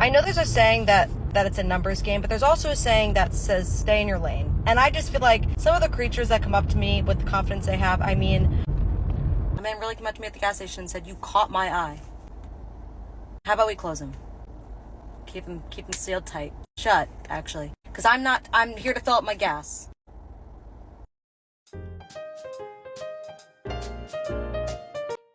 I know there's a saying that it's a numbers game, but there's also a saying that says stay in your lane. And I just feel like some of the creatures that come up to me with the confidence they have, a man really came up to me at the gas station and said, "You caught my eye. How about we close him? Keep him sealed tight. Shut, actually. Because I'm here to fill up my gas."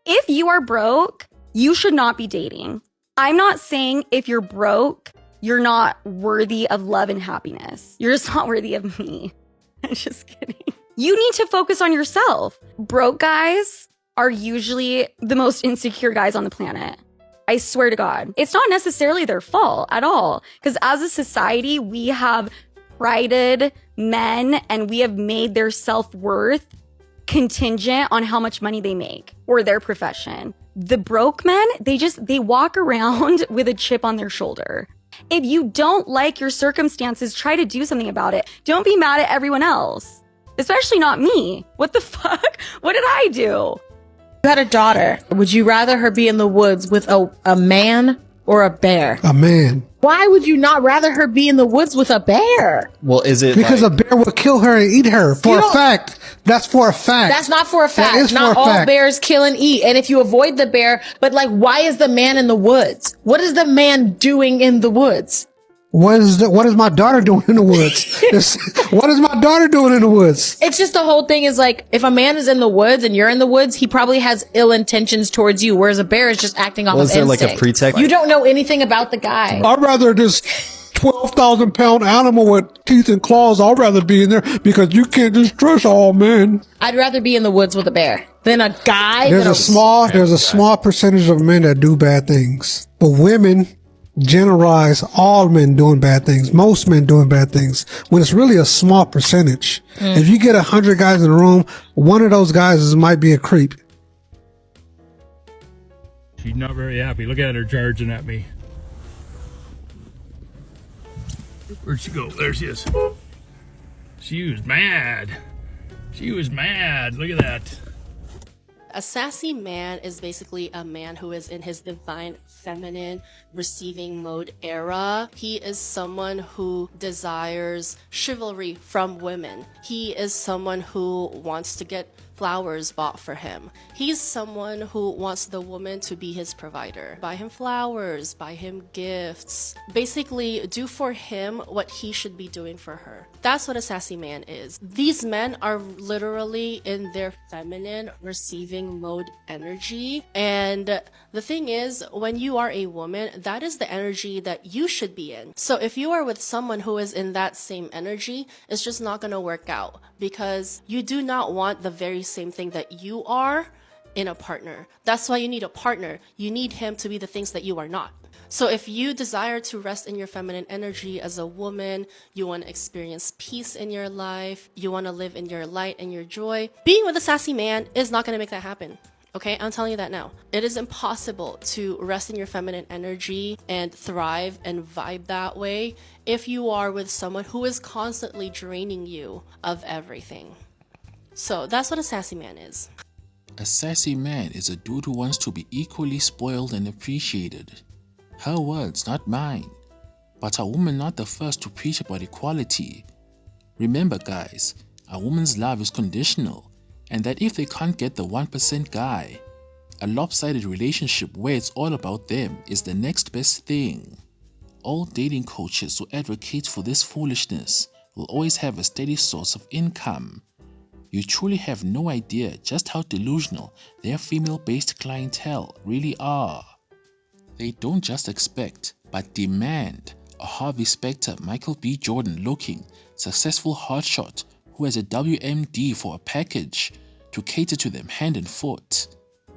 If you are broke, you should not be dating. I'm not saying if you're broke, you're not worthy of love and happiness. You're just not worthy of me. I'm just kidding. You need to focus on yourself. Broke guys are usually the most insecure guys on the planet. I swear to God. It's not necessarily their fault at all. Because as a society, we have prided men and we have made their self-worth contingent on how much money they make or their profession. The broke men, they walk around with a chip on their shoulder. If you don't like your circumstances, try to do something about it. Don't be mad at everyone else, especially not me. What the fuck? What did I do? You had a daughter. Would you rather her be in the woods with a man or a bear? A man. Why would you not rather her be in the woods with a bear? Well, is it because a bear will kill her and eat her for a fact? That's for a fact. That's not for a fact. That is not for a all fact. bears kill and eat. And if you avoid the bear, but like, why is the man in the woods? What is the man doing in the woods? What is my daughter doing in the woods? What is my daughter doing in the woods? It's just the whole thing is like, if a man is in the woods and you're in the woods, he probably has ill intentions towards you, whereas a bear is just acting off of instinct. Was there like a pretext? You don't know anything about the guy. I'd rather this 12,000-pound animal with teeth and claws. I'd rather be in there because you can't just trust all men. I'd rather be in the woods with a bear than a guy. There's a small percentage of men that do bad things, but women generalize all men doing bad things, most men doing bad things, when it's really a small percentage. If you get 100 guys in a room, one of those guys might be a creep. She's not very happy. Look at her charging at me. Where'd she go? There she is. She was mad. She was mad. Look at that. A sassy man is basically a man who is in his divine feminine receiving mode era. He is someone who desires chivalry from women. He is someone who wants to get flowers bought for him. He's someone who wants the woman to be his provider. Buy him flowers, buy him gifts. Basically, do for him what he should be doing for her. That's what a sassy man is. These men are literally in their feminine receiving mode energy. And the thing is, when you are a woman, that is the energy that you should be in. So if you are with someone who is in that same energy, it's just not going to work out because you do not want the very same thing that you are in a partner. That's why you need a partner. You need him to be the things that you are not. So if you desire to rest in your feminine energy as a woman, you want to experience peace in your life, you want to live in your light and your joy, being with a sassy man is not going to make that happen. Okay, I'm telling you that now. It is impossible to rest in your feminine energy and thrive and vibe that way if you are with someone who is constantly draining you of everything. So that's what a sassy man is. A sassy man is a dude who wants to be equally spoiled and appreciated. Her words, not mine. But a woman not the first to preach about equality. Remember guys, a woman's love is conditional, and that if they can't get the 1% guy, a lopsided relationship where it's all about them is the next best thing. All dating coaches who advocate for this foolishness will always have a steady source of income. You truly have no idea just how delusional their female-based clientele really are. They don't just expect, but demand a Harvey Specter, Michael B. Jordan looking, successful hotshot who has a WMD for a package to cater to them hand and foot.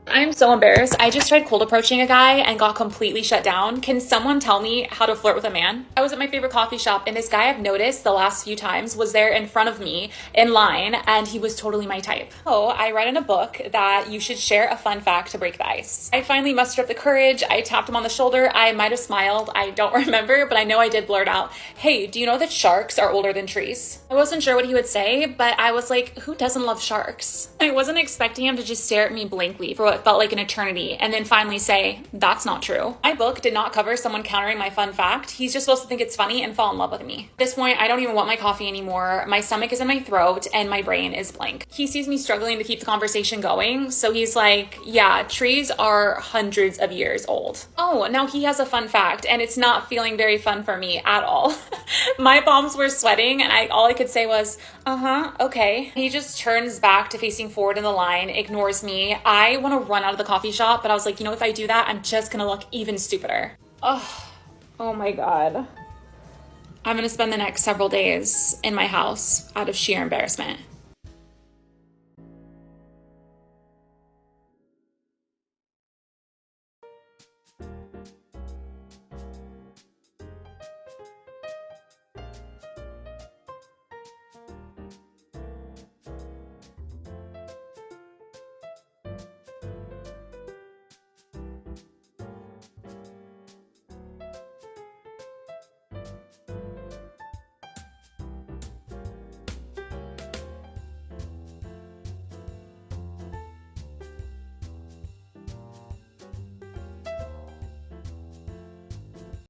I'm so embarrassed. I just tried cold approaching a guy and got completely shut down. Can someone tell me how to flirt with a man? I was at my favorite coffee shop and this guy I've noticed the last few times was there in front of me in line and he was totally my type. Oh, I read in a book that you should share a fun fact to break the ice. I finally mustered up the courage. I tapped him on the shoulder. I might have smiled. I don't remember, but I know I did blurt out, "Hey, do you know that sharks are older than trees?" I wasn't sure what he would say, but I was like, who doesn't love sharks? I wasn't expecting him to just stare at me blankly for what what felt like an eternity and then finally say, that's not true. My book did not cover someone countering my fun fact. He's just supposed to think it's funny and fall in love with me. At this point, I don't even want my coffee anymore. My stomach is in my throat and my brain is blank. He sees me struggling to keep the conversation going, so he's like, yeah, trees are hundreds of years old. Oh, now he has a fun fact and it's not feeling very fun for me at all. My palms were sweating and all I could say was, okay. He just turns back to facing forward in the line, ignores me. I want to run out of the coffee shop, but I was like, you know, if I do that, I'm just gonna look even stupider. Oh my God. I'm gonna spend the next several days in my house out of sheer embarrassment.